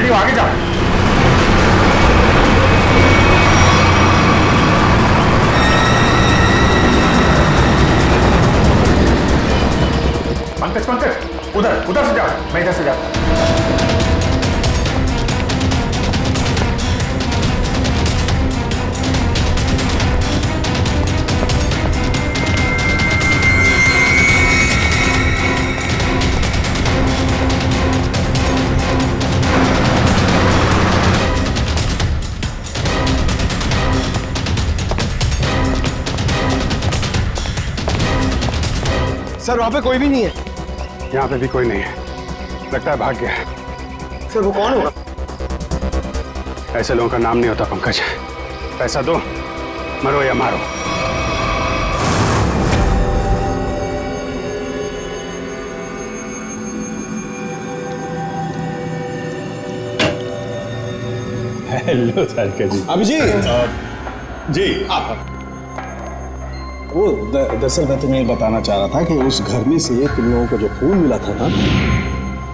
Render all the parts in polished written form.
Ready हो, आगे जाओ। पंकज पंकज, उधर उधर से जाओ, मैं इधर से जाता हूं। सर वहां पे कोई भी नहीं है। यहाँ पे भी कोई नहीं है, लगता है भाग गया है। सर वो कौन होगा? ऐसे लोगों का नाम नहीं होता पंकज। पैसा दो, मरो या मारो। हेलो सारिका जी। अभिजीत जी आप वो दरअसल मैं तुम्हें बताना चाह रहा था कि उस घर में से तुम लोगों को जो खून मिला था ना,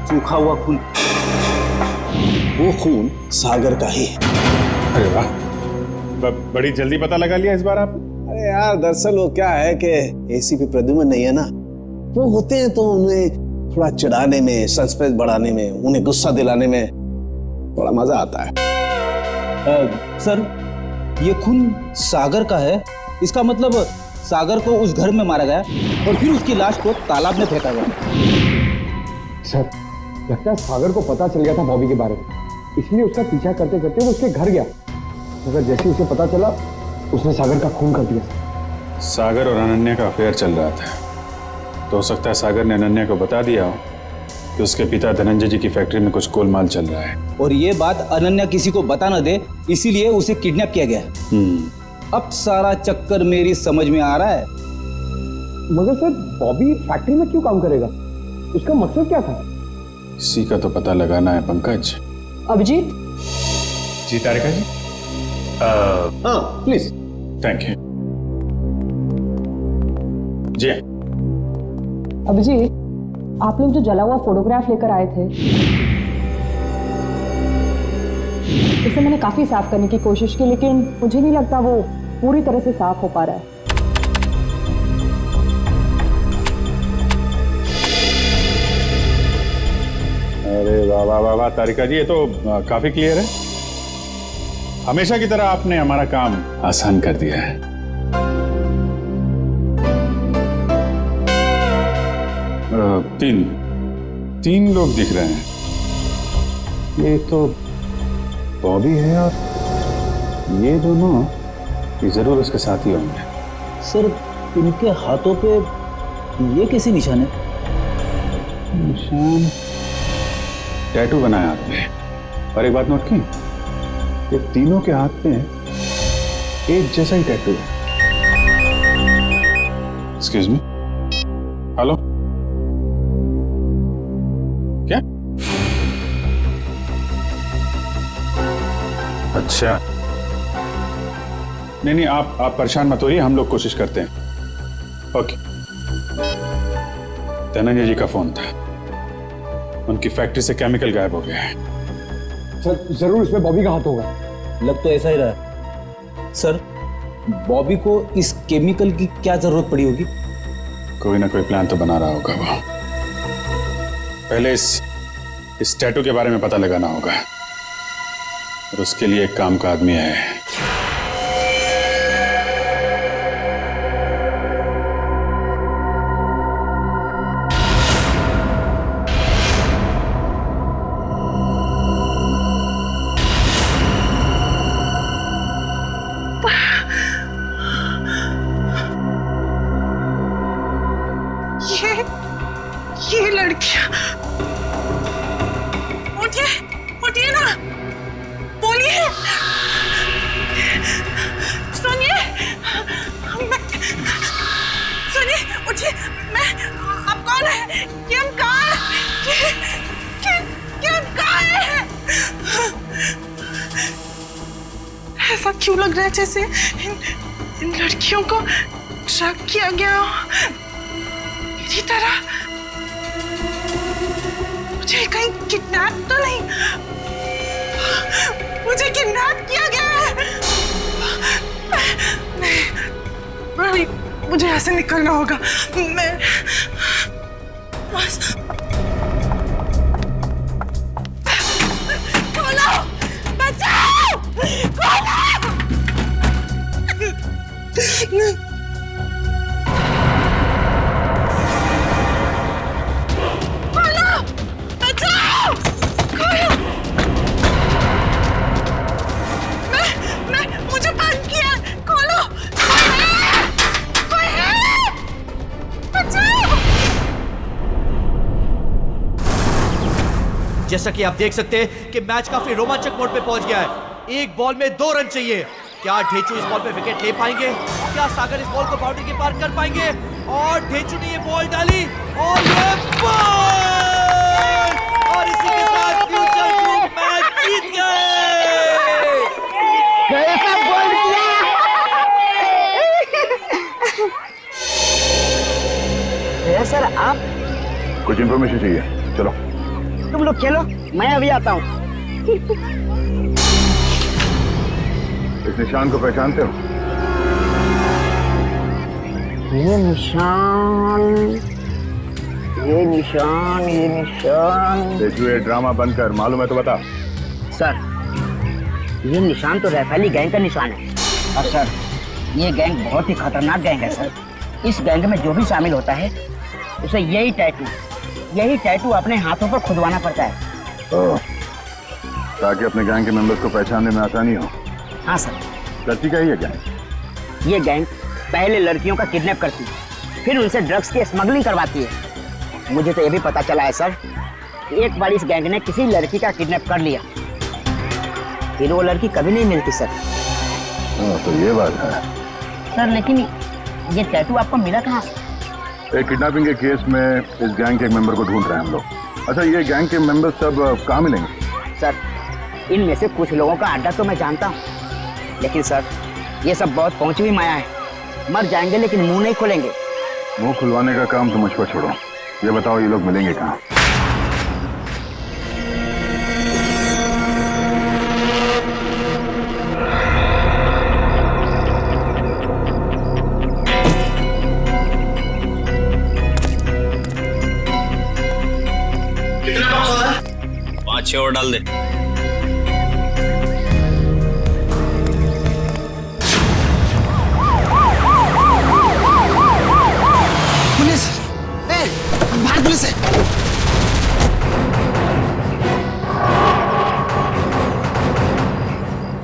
सूखा हुआ खून, वो खून सागर का ही है। अरे वाह, बड़ी जल्दी पता लगा लिया इस बार आप। अरे यार दरअसल वो क्या है कि एसीपी प्रद्युम्न नहीं है ना, वो होते हैं तो उन्हें थोड़ा चिढ़ाने में, सस्पेंस बढ़ाने में, उन्हें गुस्सा दिलाने में थोड़ा मजा आता है। सर ये खून सागर का है, इसका मतलब सागर को उस घर में मारा गया और फिर उसकी लाश को तालाब में फेंका गया। सर लगता है सागर को पता चल गया था बॉबी के बारे में, इसलिए उसका पीछा करते करते वो उसके घर गया, मगर जैसे उसे पता चला उसने सागर का खून कर दिया। सागर और अनन्या का अफेयर चल रहा था, तो हो सकता है सागर ने अनन्या को बता दिया हो कि उसके पिता धनंजय जी की फैक्ट्री में कुछ गोलमाल चल रहा है, और ये बात अनन्या किसी को बता न दे, इसीलिए उसे किडनैप किया गया। अब सारा चक्कर मेरी समझ में आ रहा है। मगर सर बॉबी फैक्ट्री में क्यों काम करेगा, उसका मकसद क्या था? इसी का तो पता लगाना है पंकज। अभिजीत जी तारिका जी। हाँ प्लीज। थैंक यू जी। अभिजीत, आप लोग जो जला हुआ फोटोग्राफ लेकर आए थे, इसे मैंने काफी साफ करने की कोशिश की, लेकिन मुझे नहीं लगता वो पूरी तरह से साफ हो पा रहा है। अरे वाह वाह वाह वाह तारिका जी, ये तो काफी क्लियर है। हमेशा की तरह आपने हमारा काम आसान कर दिया है। तीन लोग दिख रहे हैं। ये तो बॉबी है और ये दोनों ये जरूर उसके साथ ही होंगे। सर इनके हाथों पे ये कैसे निशान है? निशान टैटू बनाया आपने, और एक बात नोट की, ये तीनों के हाथ पे एक जैसा ही टैटू है। एक्सक्यूज मी, हेलो, क्या? अच्छा, नहीं आप परेशान मत होइए, हम लोग कोशिश करते हैं। ओके। धनंजय जी का फोन था, उनकी फैक्ट्री से केमिकल गायब हो गया है। सर जरूर इसमें बॉबी का हाथ होगा। लग तो ऐसा ही रहा है। सर बॉबी को इस केमिकल की क्या जरूरत पड़ी होगी? कोई ना कोई प्लान तो बना रहा होगा वो। पहले इस टैटू के बारे में पता लगाना होगा, और उसके लिए एक काम का आदमी है। ये लड़कियां, उठिए उठिए ना, बोलिए, सुनिए, सुनिए, उठिए, मैं, आप कौन है? किम कहाँ है? किम कहाँ है? ऐसा क्यों लग रहा है जैसे इन लड़कियों को ट्रैक किया गया हो मेरी तरह। मुझे कहीं किडनैप तो नहीं? मुझे किडनैप किया गया है। नहीं, मुझे यहाँ से निकलना होगा। मैं बस खोलो, बचाओ, खोलो। मुझे बंद किया, खोलो। कोई है? बचाओ। जैसा कि आप देख सकते हैं कि मैच काफी रोमांचक मोड पे पहुंच गया है। एक बॉल में 2 रन चाहिए। क्या ढेचू इस बॉल पे विकेट ले पाएंगे? क्या सागर इस बॉल को बाउंड्री के पार कर पाएंगे? और ढेचू ने ये बॉल डाली और ये बॉल, और इसी के साथ फ्यूचर ग्रुप मैच जीत गए। कैसा बॉल किया? सर आप कुछ इंफॉर्मेशन चाहिए, चलो। तुम लोग खेलो, मैं अभी आता हूँ। इस निशान को पहचानते हो? ये निशान। ये ड्रामा बंद कर, मालूम है तो बता। सर, ये निशान तो रैफेली गैंग का निशान है। और सर, ये गैंग बहुत ही खतरनाक गैंग है सर। इस गैंग में जो भी शामिल होता है उसे यही टैटू अपने हाथों पर खुदवाना पड़ता है। ताकि अपने गैंग के मेंबर्स को पहचानने में आसानी हो। हाँ सर। करती क्या ये गैंग? ये गैंग पहले लड़कियों का किडनैप करती है, फिर उनसे ड्रग्स की स्मगलिंग करवाती है। मुझे तो ये भी पता चला है सर, एक बार इस गैंग ने किसी लड़की का किडनैप कर लिया, फिर वो लड़की कभी नहीं मिलती सर। तो ये बात है सर। लेकिन ये टैटू आपको मिला कहाँ? एक किडनैपिंग के केस में इस गैंग के एक मेंबर को ढूंढ रहे हैं हम लोग। अच्छा, ये गैंग के मेंबर्स सब कहाँ मिलेंगे? सर, इनमें से कुछ लोगों का अड्डा तो मैं जानता हूँ, लेकिन सर ये सब बहुत पहुंची हुई माया है। मर जाएंगे लेकिन मुंह नहीं खोलेंगे। मुंह खुलवाने का काम तो मुझ पर छोड़ो। ये बताओ, ये लोग मिलेंगे कहाँ? कितना बॉक्स हो रहा है? 5-6 और डाल दे। पुलिस! भारत पुलिस है।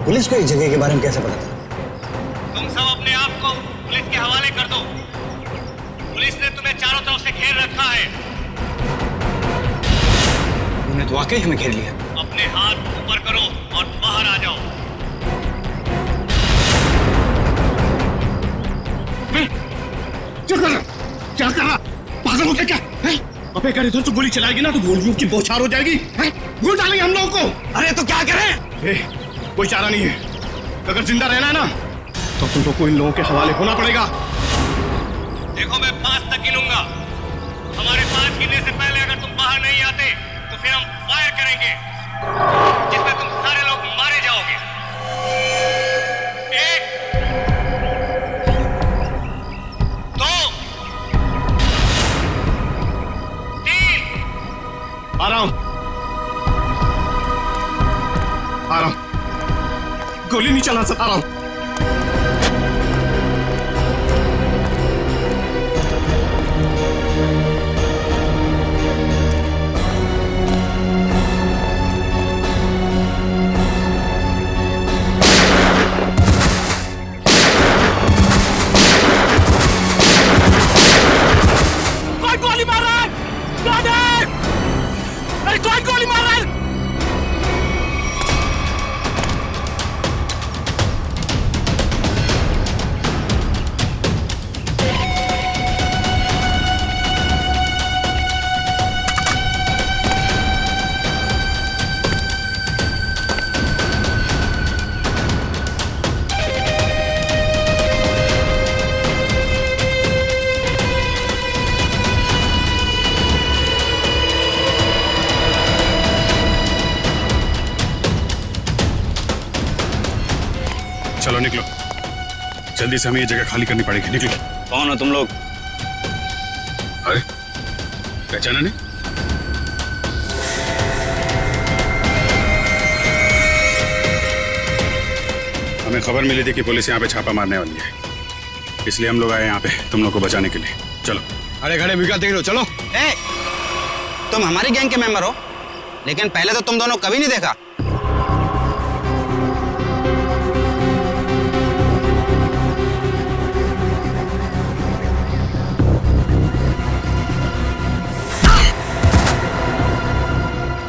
पुलिस को इस जगह के बारे में कैसे पता था? तुम सब अपने आप को पुलिस के हवाले कर दो। पुलिस ने तुम्हें चारों तरफ से घेर रखा है। उन्होंने तो वाकई हमें घेर लिया। अपने हाथ ऊपर करो और बाहर आ जाओ। क्या कर रहा? पागल हो गया क्या? अबे अगर इधर से गोली चलाएगी ना तो गोलियों की बौछार हो जाएगी। गोली डालेंगे हम लोगों को। अरे तो क्या करें? कोई चारा नहीं है। अगर जिंदा रहना है ना तो तुम लोग को इन लोगों के हवाले होना पड़ेगा। देखो, मैं 5 तक गिनूंगा। हमारे 5 गिनने से पहले अगर तुम बाहर नहीं आते तो फिर हम फायर करेंगे, जिसमें तुम सारे लोग मारे जाओगे। 1 2 3। आ रहा हूं। गोली नहीं चला सकता। आ रहा हूं। गोली मार रहा है। अरे कौन गोली मार रहा है? चलो निकलो, जल्दी से हमें ये जगह खाली करनी पड़ेगी। निकलो। कौन हो तुम लोग? अरे पहचाना नहीं? हमें खबर मिली थी कि पुलिस यहाँ पे छापा मारने वाली है, इसलिए हम लोग आए यहाँ पे तुम लोग को बचाने के लिए। चलो। अरे खड़े बिका देख लो, चलो। ए, तुम हमारी गैंग के मेंबर हो, लेकिन पहले तो तुम दोनों कभी नहीं देखा।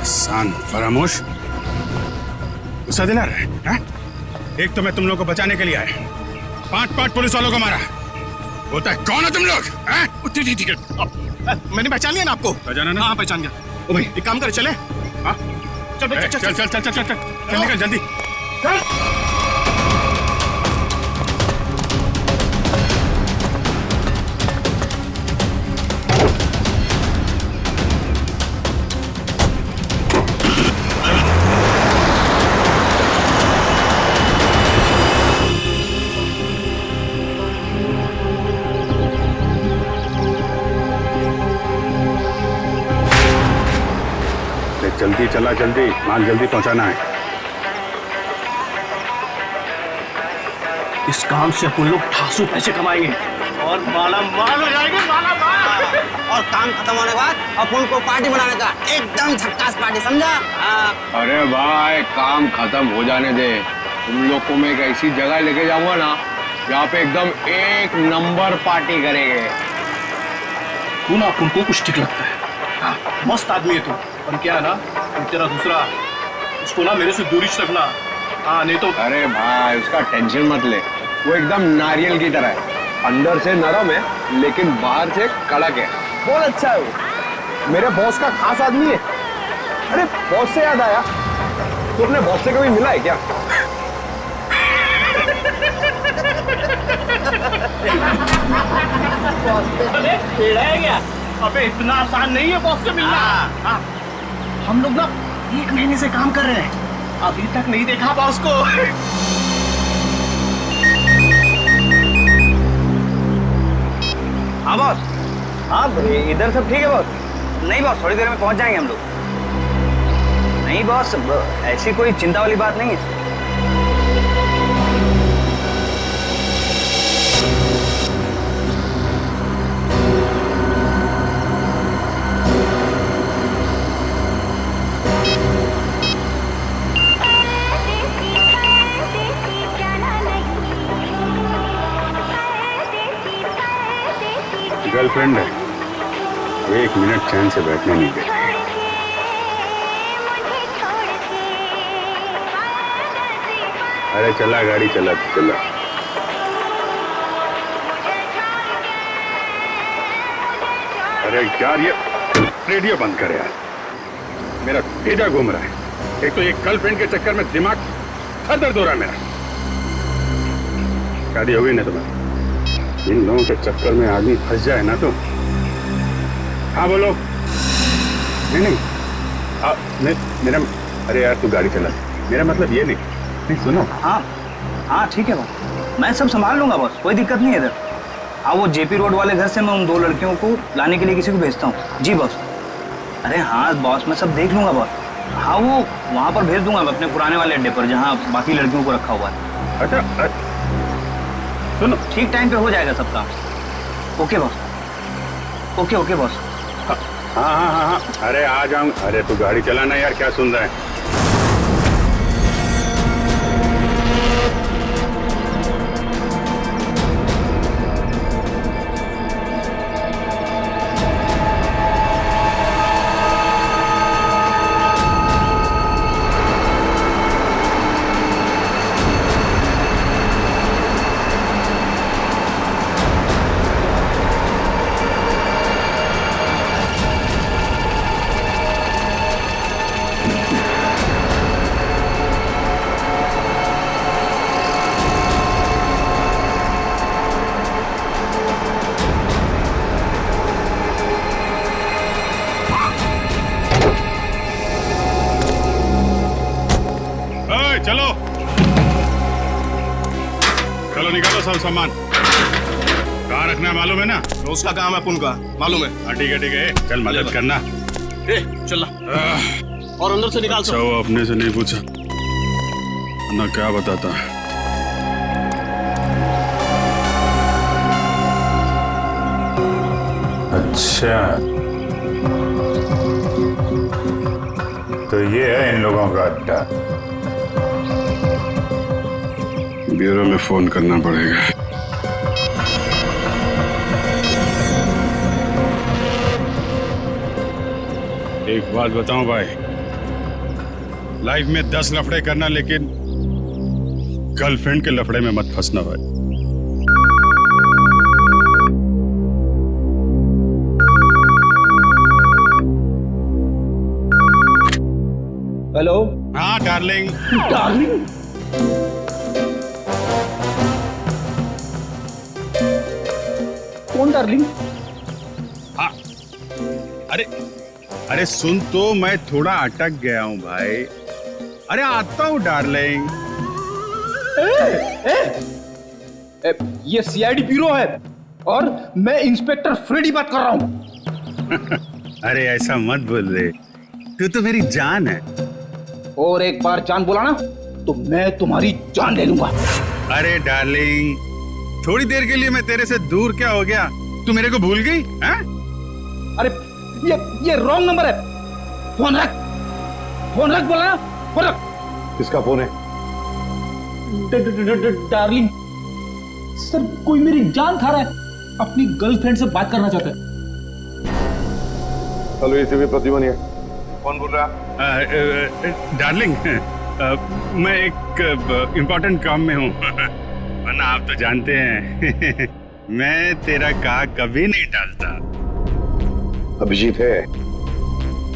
सान फरामोश, गुस्सा दिला रहे हैं? एक तो मैं तुम लोग को बचाने के लिए आया, 5 पुलिस वालों को मारा, बोलता है कौन हो तुम लोग? ठीक है, मैंने पहचान लिया ना आपको। पहचाना ना? हाँ पहचान गया। ओ भाई एक काम कर, चले। हाँ चल चल चल चल चल चल चल निकल जल्दी। जल्दी चला, जल्दी माल जल्दी पहुंचाना है। इस काम से अपन लोग ठासू पैसे कमाएंगे और माला माल हो जाएंगे, माला माल। और काम खत्म होने के बाद अपन को पार्टी बनाने का, एकदम झक्कास पार्टी, समझा? अरे भाई काम खत्म हो जाने दे, तुम लोग को मैं एक ऐसी जगह लेके जाऊंगा ना जहाँ पे एकदम 1 नंबर पार्टी करेंगे। तू ना अपन को कुछ ठीक लगता है। हाँ, मस्त आदमी है तू, पर क्या है ना, तेरा दूसरा उसको ना मेरे से दूरी रखना। हाँ नहीं तो। अरे भाई उसका टेंशन मत ले, वो एकदम नारियल की तरह है, अंदर से नरम है लेकिन बाहर से कड़क है। बहुत अच्छा है वो, मेरे बॉस का खास आदमी है। अरे बॉस से याद आया, तू अपने बॉस से कभी मिला है क्या? क्या? अबे इतना आसान नहीं है बॉस से मिलना। हाँ। हम लोग ना 1 महीने से काम कर रहे हैं, अभी तक नहीं देखा बॉस को। हाँ बॉस। हाँ इधर सब ठीक है बॉस? नहीं बॉस, थोड़ी देर में पहुंच जाएंगे हम लोग। नहीं बॉस, ऐसी कोई चिंता वाली बात नहीं है। गर्लफ्रेंड है, 1 मिनट चैन से बैठने नहीं गई। अरे चला गाड़ी, चला चला। अरे यार ये रेडियो बंद कर यार, मेरा पेटा घूम रहा है। एक तो ये गर्लफ्रेंड के चक्कर में दिमाग सर दर्द हो रहा है मेरा। शादी हो गई ना तुम्हारी? इन लोगों के चक्कर में आदमी फंस जाए ना तो। हाँ बोलो। नहीं नहीं मेरा, अरे यार तू गाड़ी चला, मेरा मतलब ये नहीं सुनो। हाँ हाँ ठीक है बॉस, मैं सब संभाल लूंगा बॉस, कोई दिक्कत नहीं है इधर। हाँ वो जेपी रोड वाले घर से मैं उन 2 लड़कियों को लाने के लिए किसी को भेजता हूँ। जी बॉस। अरे हाँ बॉस, मैं सब देख लूंगा बॉस। हाँ वो वहाँ पर भेज दूंगा मैं, अपने पुराने वाले अड्डे पर जहाँ बाकी लड़कियों को रखा हुआ है। अच्छा सुनो, ठीक टाइम पे हो जाएगा सब काम। Okay boss, okay okay boss. हाँ हाँ हाँ हाँ, अरे आ जाऊँ। अरे तू गाड़ी चलाना यार, क्या सुन रहा है? निकालो सब सामान। कहाँ रखना है मालूम है ना? तो उसका काम है, पुन का मालूम है। हाँ ठीक है, चल मदद करना। चल और अंदर से निकाल। अच्छा वो अपने से नहीं पूछा ना, क्या बताता। अच्छा तो ये है इन लोगों का अड्डा। ब्यूरो में फोन करना पड़ेगा। एक बात बताऊं भाई, लाइफ में 10 लफड़े करना, लेकिन गर्लफ्रेंड के लफड़े में मत फंसना भाई। हेलो। हाँ डार्लिंग। डार्लिंग? कौन डार्लिंग? हाँ अरे सुन तो, मैं थोड़ा अटक गया हूँ भाई। अरे आता हूँ डार्लिंग। ये सीआईडी ब्यूरो है और मैं इंस्पेक्टर फ्रेडी बात कर रहा हूँ। अरे ऐसा मत बोल रे, तू तो मेरी जान है। और एक बार जान बोला ना तो मैं तुम्हारी जान ले लूंगा। अरे डार्लिंग, थोड़ी देर के लिए मैं तेरे से दूर क्या हो गया? तू मेरे को भूल गई हैं? अरे ये रॉन्ग नंबर है। फोन रख बोला ना, फोन रख। किसका फोन है? डार्लिंग सर, कोई मेरी जान खा रहा है, अपनी गर्लफ्रेंड से बात करना चाहता है। हेलो, ये भी प्रतिबंध है। कौन बोल रहा? डार्लिंग, मैं एक इम्पोर्टेंट काम में हूँ, वरना आप तो जानते हैं मैं तेरा कहा कभी नहीं टालता। अभिजीत है,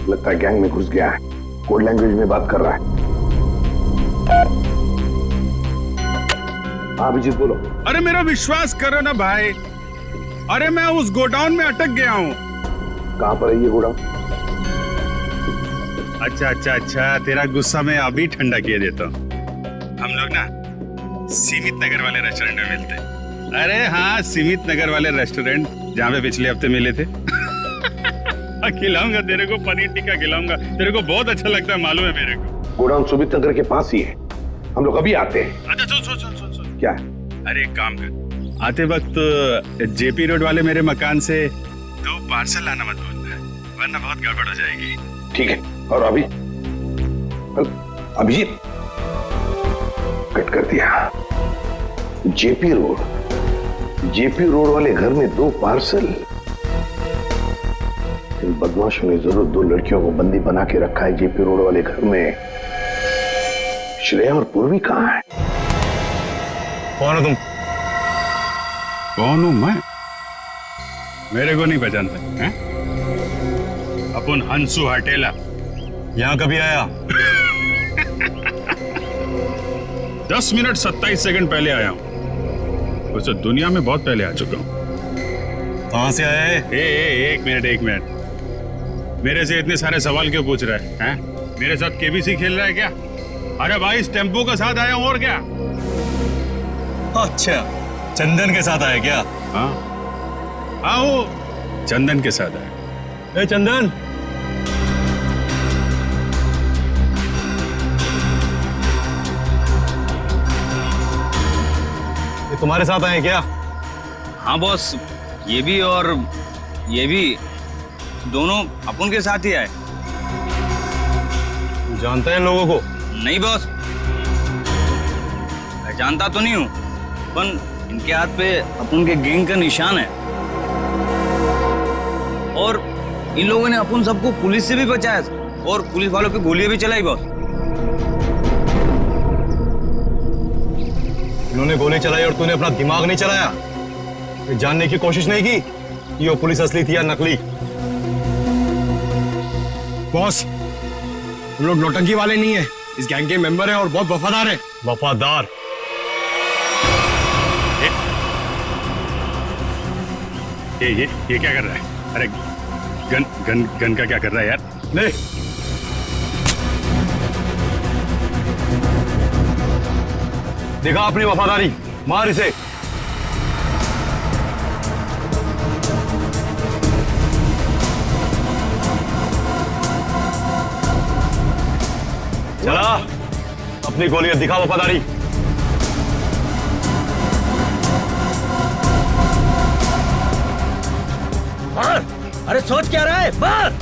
लगता है गैंग में घुस गया है, कोड लैंग्वेज में बात कर रहा है। हाँ अभिजीत बोलो। अरे मेरा विश्वास करो ना भाई, अरे मैं उस गोडाउन में अटक गया हूँ। कहाँ पर है ये गोडाउन? अच्छा, तेरा गुस्सा मैं अभी ठंडा किए देता हूँ। हम लोग ना सीमित नगर वाले रेस्टोरेंट में मिलते हैं। अरे हाँ, सीमित नगर वाले रेस्टोरेंट जहाँ पे पिछले हफ्ते मिले थे। खिलाऊंगा तेरे को, पनीर टिक्का खिलाऊंगा, तेरे को बहुत अच्छा लगता है, मालूम है मेरे को। गोडाउन सुमित नगर के पास ही है, हम लोग अभी आते हैं। अच्छा सुन। क्या? अरे एक काम कर, आते वक्त जेपी रोड वाले मेरे मकान से 2 पार्सल लाना मत भूलना, वरना बहुत गड़बड़ हो जाएगी। ठीक है। और अभी अभिजीत कट कर दिया। जेपी रोड वाले घर में 2 पार्सल। इन बदमाशों ने जरूर 2 लड़कियों को बंदी बना के रखा है जेपी रोड वाले घर में। श्रेया और पूर्वी कहाँ है? कौन हो तुम? कौन हूं मैं? मेरे को नहीं पहचानते हैं? अपन हंसू हटेला। यहाँ कभी आया? 10 मिनट 27 सेकंड पहले आया हूं। वैसे दुनिया में बहुत पहले आ चुका हूं। कहाँ से आया है? एक मिनट। मेरे से इतने सारे सवाल क्यों पूछ रहा है? हैं? मेरे साथ केबीसी खेल रहा है क्या? अरे भाई, इस टेम्पो के साथ आया हूं, और क्या? अच्छा, चंदन के साथ आया क्या? हाँ, वो चंदन के साथ आया। चंदन, ये तुम्हारे साथ आए क्या? हाँ बॉस, ये भी और ये भी, दोनों अपन के साथ ही आए। जानता है इन लोगों को? नहीं बॉस, मैं जानता तो नहीं हूँ, पर इनके हाथ पे अपन के गैंग का निशान है। और इन लोगों ने अपन सबको पुलिस से भी बचाया और पुलिस वालों पे गोलियां भी चलाई बॉस। इन्होंने गोली चलाई और तूने अपना दिमाग नहीं चलाया? ये जानने की कोशिश नहीं की कि वो पुलिस असली थी या नकली? बॉस, हम लोग नौटंकी वाले नहीं है, इस गैंग के मेंबर हैं और बहुत वफादार हैं। वफादार? ये क्या कर रहा है? अरे गन का क्या कर रहा है यार? नहीं, दिखा अपनी वफादारी, मार इसे। चला अपनी गोलियां दिखा वफादारी। मार! अरे सोच क्या रहा है, मार!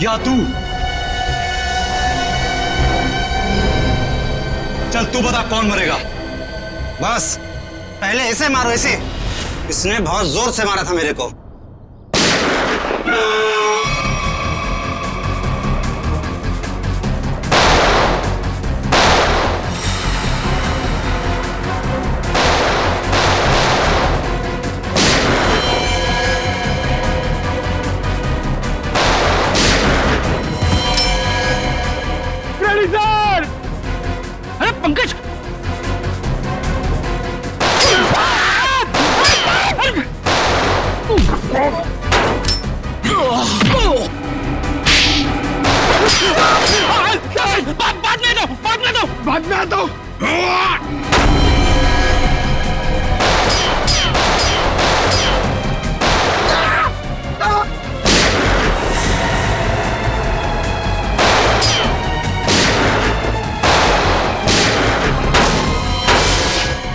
या तू चल, तू बता कौन मरेगा। बस पहले ऐसे मारो, ऐसे। इसने बहुत जोर से मारा था मेरे को। अरे पंकज, बाद में दो।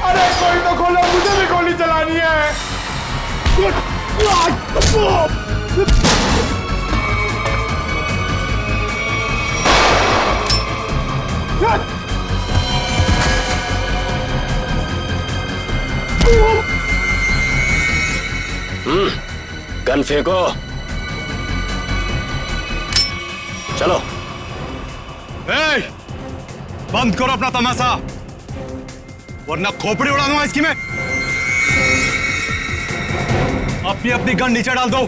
अरे कोई तो खोलो, मुझे भी गोली चलानी है। गन फेंको। चलो। ए, बंद करो अपना तमाशा, वरना खोपड़ी उड़ा दूंगा इसकी मैं। अपनी अपनी गन नीचे डाल दो,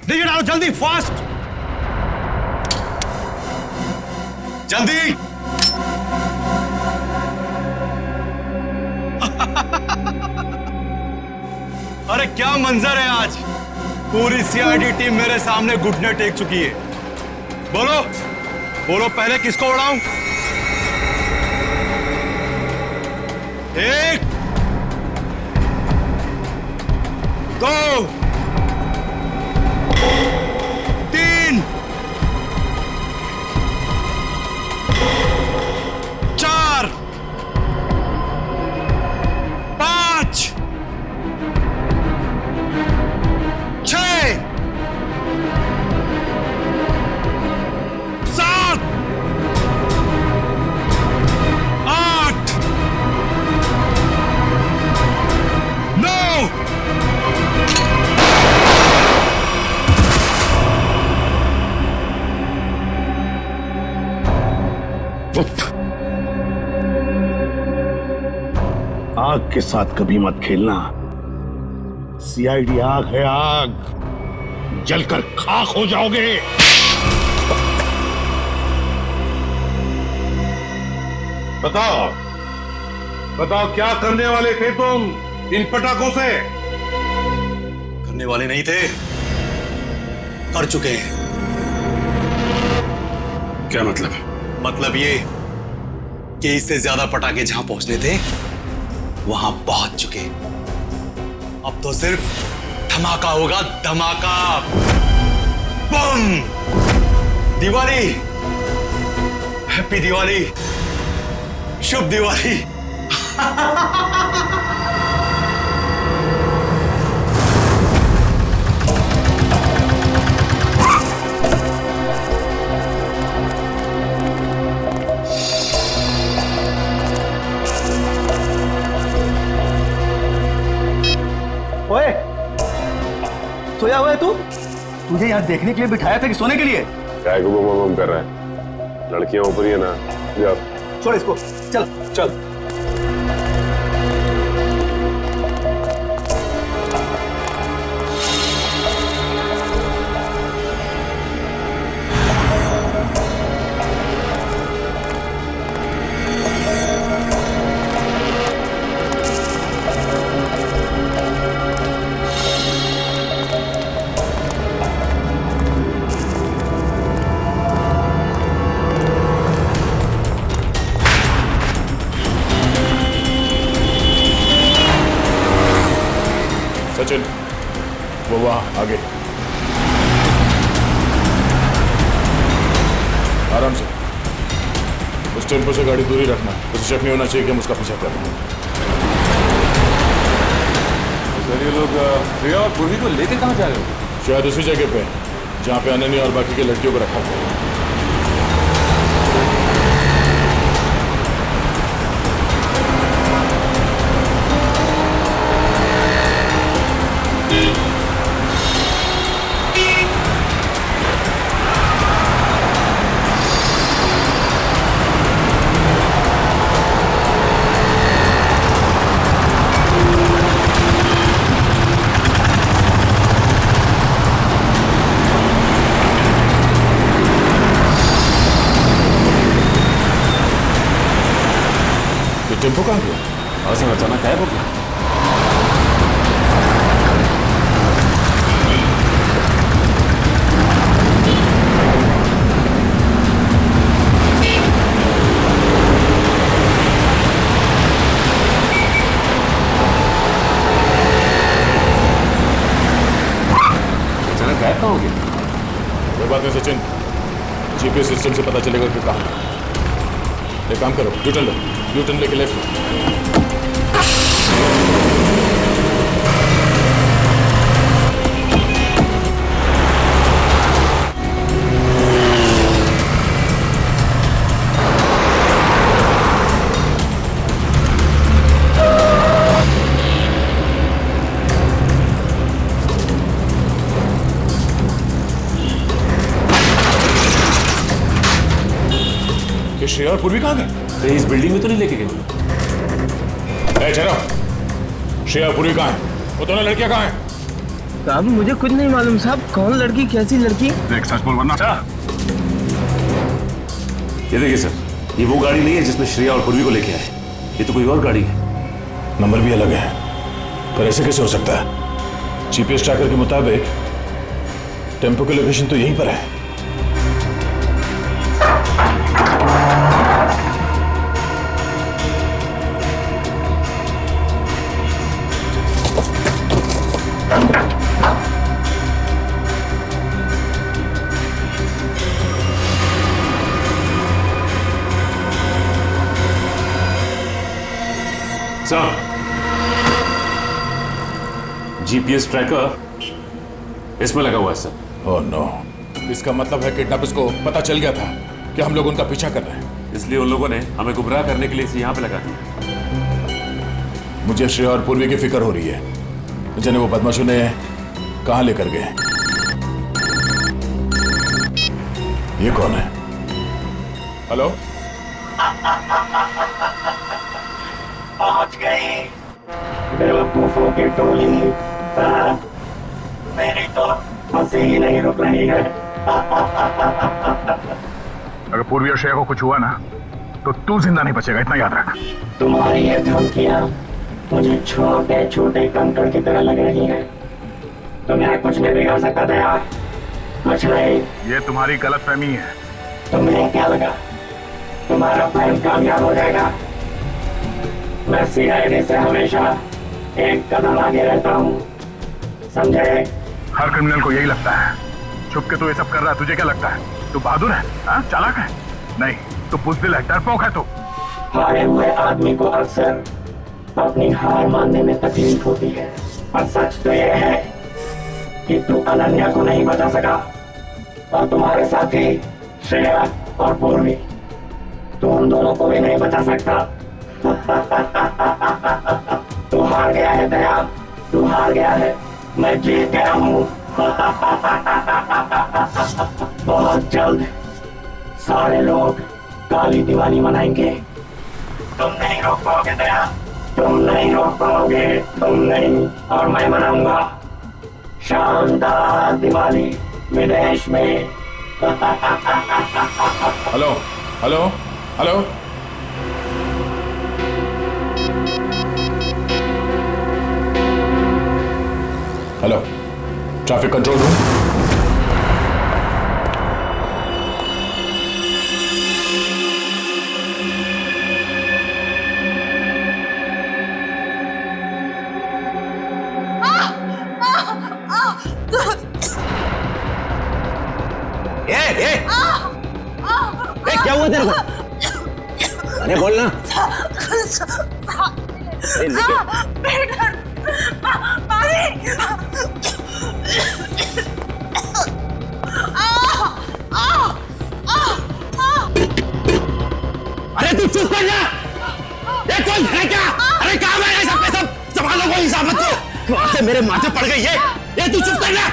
नीचे डालो जल्दी, फास्ट, जल्दी। अरे क्या मंजर है आज, पूरी सीआईडी टीम मेरे सामने घुटने टेक चुकी है। बोलो बोलो, पहले किसको उड़ाऊं? एक, दो, तीन, चार, पांच, छह, सात, आठ, नौ, आग के साथ कभी मत खेलना। सीआईडी आग है, आग, जलकर खाक हो जाओगे। बताओ बताओ, क्या करने वाले थे तुम इन पटाखों से? करने वाले नहीं थे, कर चुके हैं। क्या मतलब? मतलब ये कि इससे ज्यादा पटाखे जहां पहुंचने थे वहां पहुंच चुके। अब तो सिर्फ धमाका होगा, धमाका, बम। दिवाली, हैप्पी दिवाली, शुभ दिवाली। ओए, सोया हुआ है तू? तुझे यहाँ देखने के लिए बिठाया था कि सोने के लिए? क्या को बम कर रहा है? लड़कियां ऊपर ही है ना, जा। छोड़ इसको, चल चल। सचिन, वो वहां आगे। आराम से। उस टेम्पो से गाड़ी दूरी रखना। उसे शक नहीं होना चाहिए कि हम उसका पीछा कर रहे हैं। सर, ये लोग प्रिया और पूर्वी को लेके कहाँ जा रहे हो? शायद उसी जगह पे जहाँ पे अनन्या और बाकी की लड़कियों को रखा था। टेम्पो कहाँ गया? आज अचानक गायब हो गया। अचानक गायब कहाँ हो गया? कोई बात नहीं सचिन, जीपीएस सिस्टम से पता चलेगा कि कहाँ है। एक काम करो, यूटर्न लो, यूटर्न लेके लेफ्ट लो। ये श्रेया और पूर्वी कहाँ गए? इस बिल्डिंग में तो नहीं लेके गए। चलो, श्रेया और पूर्वी कहाँ है? वो दोनों लड़कियां कहाँ हैं? साहब मुझे कुछ नहीं मालूम साहब, कौन लड़की कैसी लड़की? देख, सच बोल वरना। ये देखिए सर, ये वो गाड़ी नहीं है जिसमें श्रेया और पूर्वी को लेके आए। ये तो कोई और गाड़ी है। नंबर भी अलग है, पर ऐसे कैसे हो सकता है? जीपीएस ट्रैकर के मुताबिक टेम्पो की लोकेशन तो यहीं पर है। जीपीएस ट्रैकर इसमें लगा हुआ है सर। ओह नो, इसका मतलब है किडनैपर्स को पता चल गया था कि हम लोग उनका पीछा कर रहे हैं, इसलिए उन लोगों ने हमें गुमराह करने के लिए इसे यहाँ पे लगा दिया। मुझे श्रेया और पूर्वी की फिक्र हो रही है, जिन्हें वो बदमाशों ने कहाँ लेकर गए। ये कौन है? हेलो, पहुंच गए बेवकूफों की टोली। मेरी तो हंसी ही नहीं रुक रही है। अगर पूर्वी और श्रेया को कुछ हुआ ना, तो तू जिंदा नहीं बचेगा, इतना याद रख। तुम्हारी ये धमकियां मुझे छोटे छोटे कंकड़ की तरह लग रही हैं। तुम्हें कुछ नहीं बिगाड़ सकता था यार, कुछ नहीं। ये तुम्हारी गलतफहमी है। तुम्हें क्या लगा तुम्हारा प्लान कामयाब हो जाएगा? मैं सीआईडी से हमेशा एक कदम आगे रहता हूँ, समझे? हर क्रिमिनल को यही लगता है। छुप के तू ये सब कर रहा है, तुझे क्या लगता है? तू बहादुर है? हाँ, चालाक है? नहीं, तू बुज़दिल है, डरपोक है तू। हारे हुए आदमी को अक्सर अपनी हार मानने में तकलीफ होती है, पर सच तो यह है कि तू अनन्या को नहीं बचा सका और तुम्हारे साथी श्रेया और पूर्वी, तू उन दोनों को भी नहीं बचा सकता। तू हार गया है दया, तू हार गया है, मैं जीत गया हूँ। बहुत जल्द सारे लोग काली दिवाली मनाएंगे, तुम नहीं रोक पाओगे दया, तुम नहीं रोक पाओगे, तुम नहीं, और मैं मनाऊंगा शानदार दिवाली विदेश में। Hello hello hello, hello, traffic control room. क्या हुआ तेरे को? अरे बोलना। अरे तू चुप कर जा। ये कौन है क्या? अरे कहाँ गए हैं सब के सब? संभालो कोई हिसाब मत करो। वहां से मेरे माथे पड़ गई है। ये तू चुप कर जा।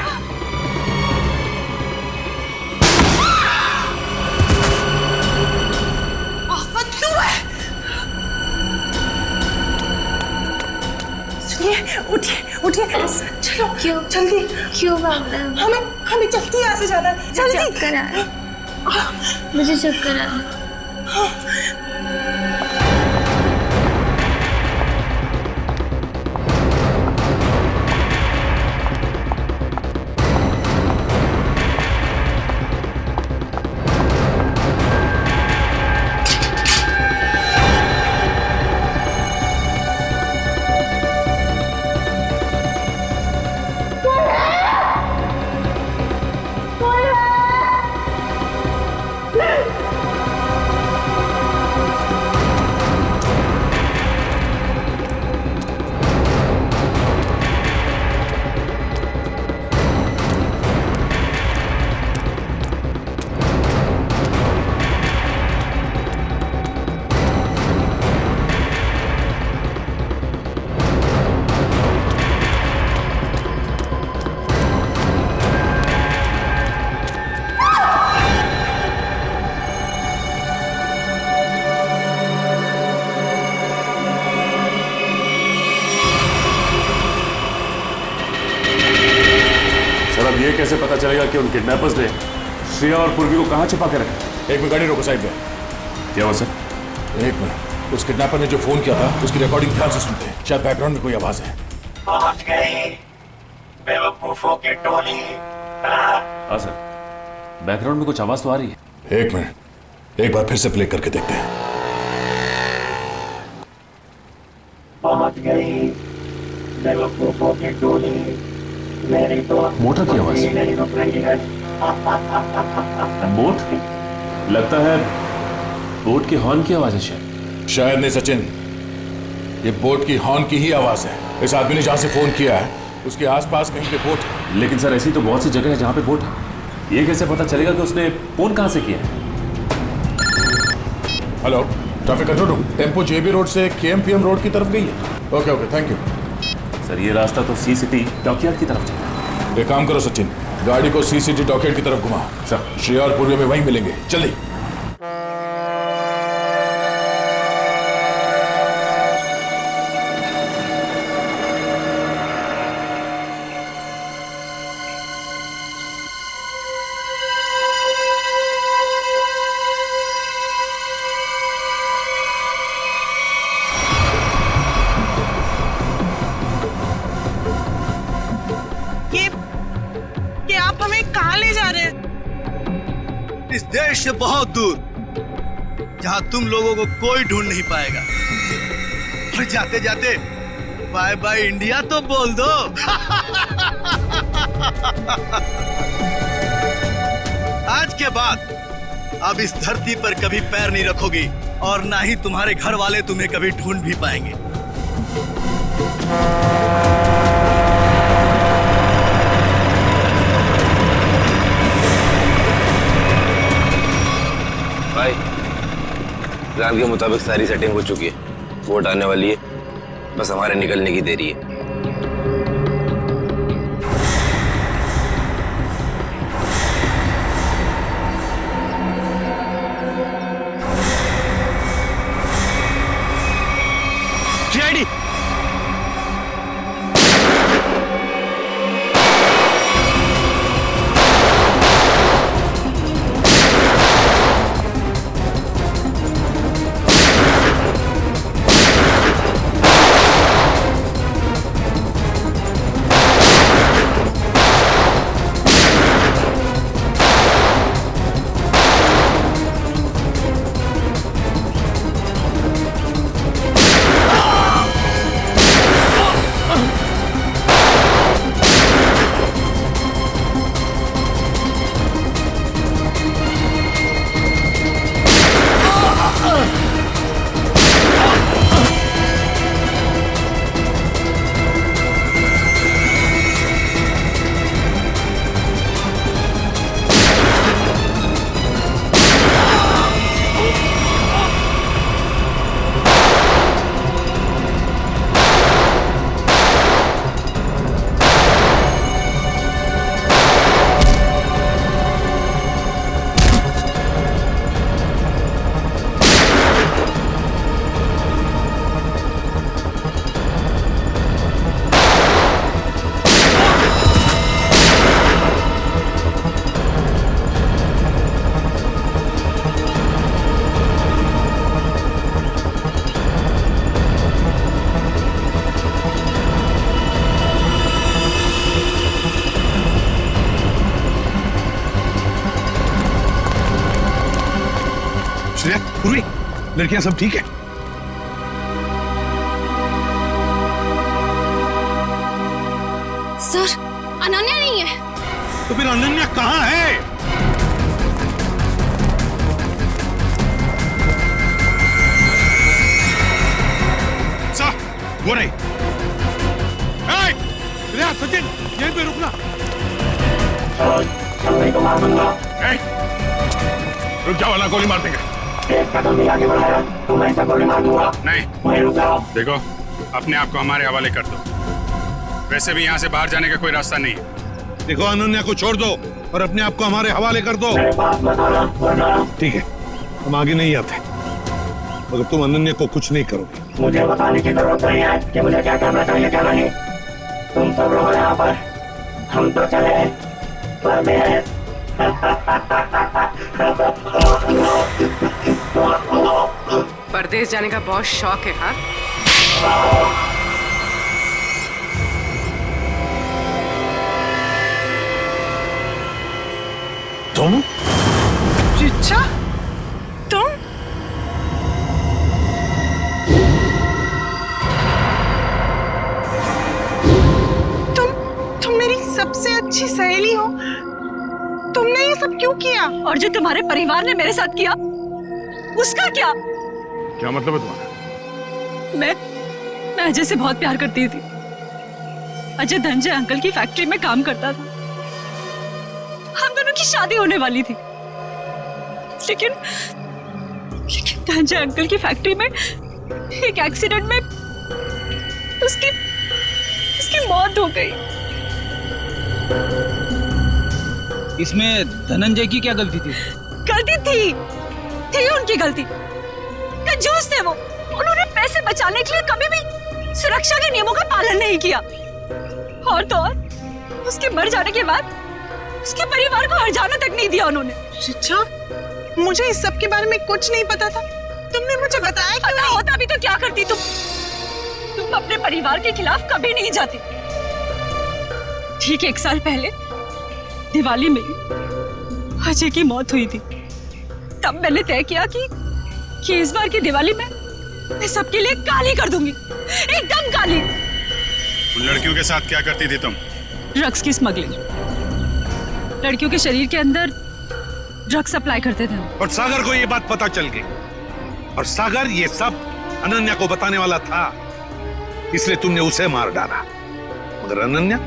उठिए उठिए, चलो क्यों जल्दी, क्यों बाबला? हमें जल्दी यहाँ से जाना है, जल्दी। चक्कर आ रहा है, मुझे चक्कर आ रहा है। ये कैसे पता चलेगा कि उन किडनैपर्स ने श्रेया और पूर्वी को कहां छिपा के रखा? एक मिनट गाड़ी रोको साइड पे। क्या हुआ सर? एक मिनट, उस किडनैपर ने जो फोन किया था उसकी रिकॉर्डिंग ध्यान से सुनते हैं, शायद बैकग्राउंड में कोई आवाज है। पहुंच गई बेवकूफों की टोली। हाँ सर, बैकग्राउंड में कुछ आवाज तो आ रही है। एक मिनट, एक बार फिर से प्ले करके देखते हैं। पहुंच गई बेवकूफों की टोली, मेरी तो मोटर की आवाज नहीं रुक रही है। बोट? लगता है बोट के हॉर्न की आवाज है। शायद नहीं सचिन, ये बोट की हॉर्न की ही आवाज है। इस आदमी ने जहां से फोन किया है उसके आसपास कहीं पे बोट है। लेकिन सर ऐसी तो बहुत सी जगह है जहां पे बोट है, ये कैसे पता चलेगा कि उसने फोन कहां से किया है? Hello, traffic control room, tempo JB road से केएमपीएम रोड की तरफ गई है। Okay okay, thank you sir. ये रास्ता तो सी सिटी डॉकयार्ड की तरफ जाता है। एक काम करो सचिन, गाड़ी को सी सिटी डॉकयार्ड की तरफ घुमा। सर, श्रेया और पूर्वी में वहीं मिलेंगे, जल्दी। आप हमें कहाँ ले जा रहे हैं? इस देश से बहुत दूर, जहाँ तुम लोगों को कोई ढूंढ नहीं पाएगा। और जाते जाते बाय बाय इंडिया तो बोल दो। आज के बाद अब इस धरती पर कभी पैर नहीं रखोगी। और ना ही तुम्हारे घर वाले तुम्हें कभी ढूंढ भी पाएंगे। भाई, प्लान के मुताबिक सारी सेटिंग हो चुकी है। वोट आने वाली है, बस हमारे निकलने की देरी है। सीआईडी पूर्वी, लड़कियां सब ठीक है? सर, अनन्या नहीं है। तो फिर अनन्या कहाँ है? सर, वो नहीं। सचिन, यहीं पे रुकना। रुक जाओ, वरना गोली मार देंगे। एक कदम भी आगे बढ़ाया तो मैं ऐसा गोली मार दूंगा। नहीं, वहीं रुक जाओ। देखो, अपने आप को हमारे हवाले कर दो। वैसे भी यहाँ से बाहर जाने का कोई रास्ता नहीं है। देखो, अनन्या को छोड़ दो और अपने आप को हमारे हवाले कर दो। ठीक है, हम आगे नहीं आते, मगर तुम अनन्या को कुछ नहीं करोगे। मुझे बताने की जरूरत नहीं है कि मुझे क्या करना चाहिए क्या नहीं। तुम सब रहो यहाँ पर, हम तो चले परदेश। परदेश जाने का बहुत शौक है। हाँ, तुम? रिचा, तुम? तुम मेरी सबसे अच्छी सहेली हो। तुमने ये सब क्यों किया? और जो तुम्हारे परिवार ने मेरे साथ किया, उसका क्या? क्या मतलब है तुम्हारा? मैं अजय से बहुत प्यार करती थी। अजय धनंजय अंकल की फैक्ट्री में काम करता था। हम दोनों की शादी होने वाली थी, लेकिन धनंजय अंकल की फैक्ट्री में एक एक्सीडेंट में उसकी मौत हो गई। इसमें धनंजय की क्या गलती थी? गलती थी उनकी गलती। कंजूस थे वो। उन्होंने पैसे बचाने के लिए कभी भी सुरक्षा के नियमों का पालन नहीं किया। और तो और, उसके मर जाने के बाद उसके परिवार को हर्जाना तक नहीं दिया उन्होंने। रिचा, मुझे इस सब के बारे में कुछ नहीं पता था। तुमने मुझे बताया क्यों? पता होता भी तो क्या करती तुम अपने परिवार के खिलाफ कभी नहीं जाती। ठीक 1 साल पहले दिवाली में अजय की मौत हुई थी। तब मैंने तय किया कि इस बार की दिवाली में मैं सबके लिए काली कर दूंगी, एकदम काली। उन लड़कियों के साथ क्या करती थी तुम? ड्रग्स की स्मगलिंग। लड़कियों के शरीर के अंदर ड्रग्स सप्लाई करते थे। और सागर को ये बात पता चल गई। और सागर ये सब अनन्या को बताने वाला था, इसलिए तुमने उसे मार डाला। मगर अनन्या,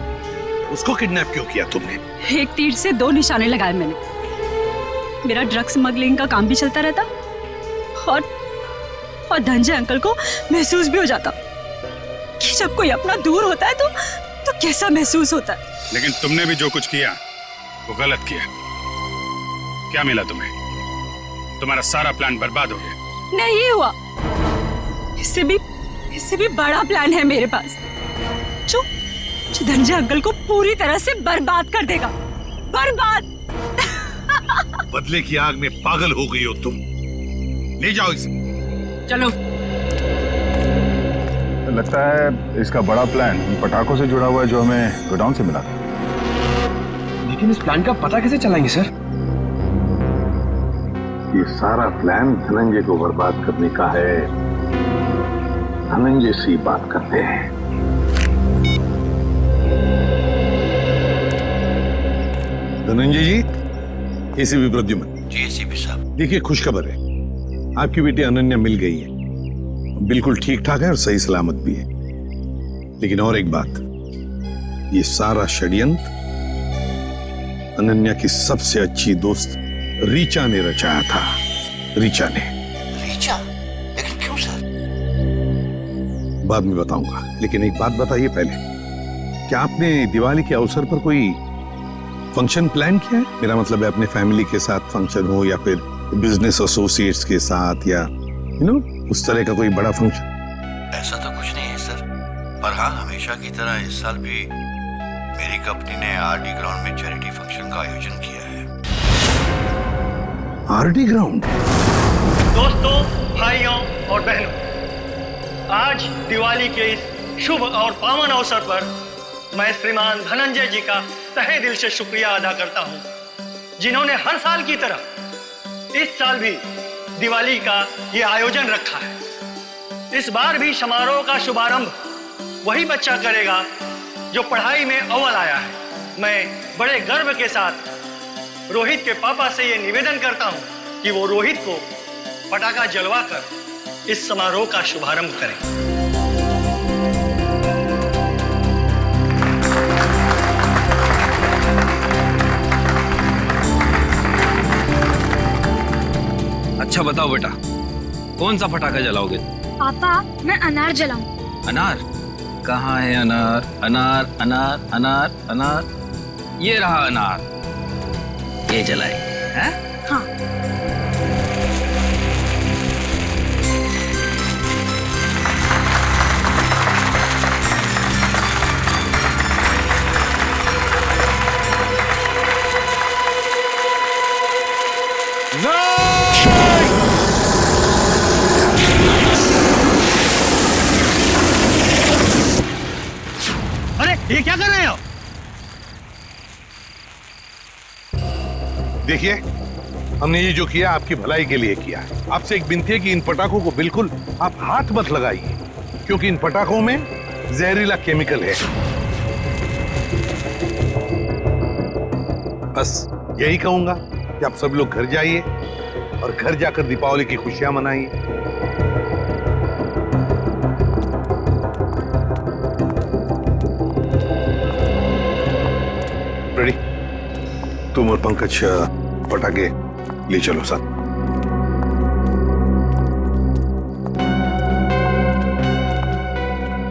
उसको किडनैप क्यों किया तुमने? एक तीर से दो निशाने लगाए मैंने। मेरा ड्रग स्मगलिंग का काम भी चलता रहता और धनंजय अंकल को महसूस भी हो जाता कि जब कोई अपना दूर होता है तो कैसा महसूस होता है। लेकिन तुमने भी जो कुछ किया वो गलत किया। क्या मिला तुम्हें? तुम्हारा सारा प्लान बर्बाद हो गया। नहीं हुआ, इससे भी बड़ा प्लान है मेरे पास, जो धनंजय अंकल को पूरी तरह से बर्बाद कर देगा। बर्बाद। बदले की आग में पागल हो गई हो तुम। ले जाओ इसे। चलो। लगता है इसका बड़ा प्लान पटाखों से जुड़ा हुआ है जो हमें गोडाउन से मिला था। लेकिन इस प्लान का पता कैसे चलाएंगे सर? ये सारा प्लान धनंजय को बर्बाद करने का है। धनंजय से बात करते हैं। धनंजय जी, एसीपी प्रद्युम्न जी। एसीपी साहब, देखिए, खुशखबर है, आपकी बेटी अनन्या मिल गई है, बिल्कुल ठीक ठाक है और सही सलामत भी है। लेकिन और एक बात, ये सारा षड्यंत्र अनन्या की सबसे अच्छी दोस्त रीचा ने रचाया था। रीचा ने। रीचा? लेकिन क्यों सर? बाद में बताऊंगा, लेकिन एक बात बताइए पहले, क्या आपने दिवाली के अवसर पर कोई फंक्शन प्लान किया है? मेरा मतलब है अपने फैमिली के साथ फंक्शन हो या फिर बिजनेस एसोसिएट्स के साथ या उस तरह का कोई बड़ा फंक्शन। ऐसा तो कुछ नहीं है सर, पर हाँ, हमेशा की तरह इस साल भी मेरी कंपनी ने आरडी ग्राउंड में चैरिटी फंक्शन का आयोजन किया है। RD ground? दोस्तों, भाइयों और बहनों, आज दिवाली के इस शुभ और पावन अवसर पर मैं श्रीमान धनंजय जी का तहे दिल से शुक्रिया अदा करता हूं, जिन्होंने हर साल की तरह इस साल भी दिवाली का ये आयोजन रखा है। इस बार भी समारोह का शुभारंभ वही बच्चा करेगा जो पढ़ाई में अव्वल आया है। मैं बड़े गर्व के साथ रोहित के पापा से ये निवेदन करता हूं कि वो रोहित को पटाखा जलवाकर इस समारोह का शुभारंभ करें। अच्छा बताओ बेटा, कौन सा पटाखा जलाओगे? पापा, मैं अनार जलाऊं। अनार? कहाँ है अनार? अनार अनार अनार अनार, ये रहा अनार, ये जलाए हैं? हाँ। अरे ये क्या कर रहे हो? देखिए, हमने ये जो किया आपकी भलाई के लिए किया है। आपसे एक विनती है कि इन पटाखों को बिल्कुल आप हाथ मत लगाइए, क्योंकि इन पटाखों में जहरीला केमिकल है। बस यही कहूंगा कि आप सब लोग घर जाइए और घर जाकर दीपावली की खुशियां मनाइए। रेडी? तुम और पंकज पटाखे ले चलो साथ।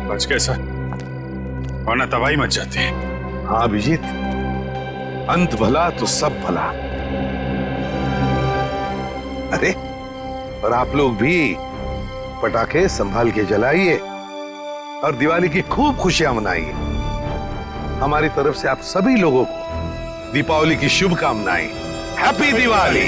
बच कैसा, वरना तबाही मच जाती है। हाँ अभिजीत, अंत भला तो सब भला। अरे, और आप लोग भी पटाखे संभाल के जलाइए और दिवाली की खूब खुशियां मनाइए। हमारी तरफ से आप सभी लोगों को दीपावली की शुभकामनाएं। हैप्पी दिवाली।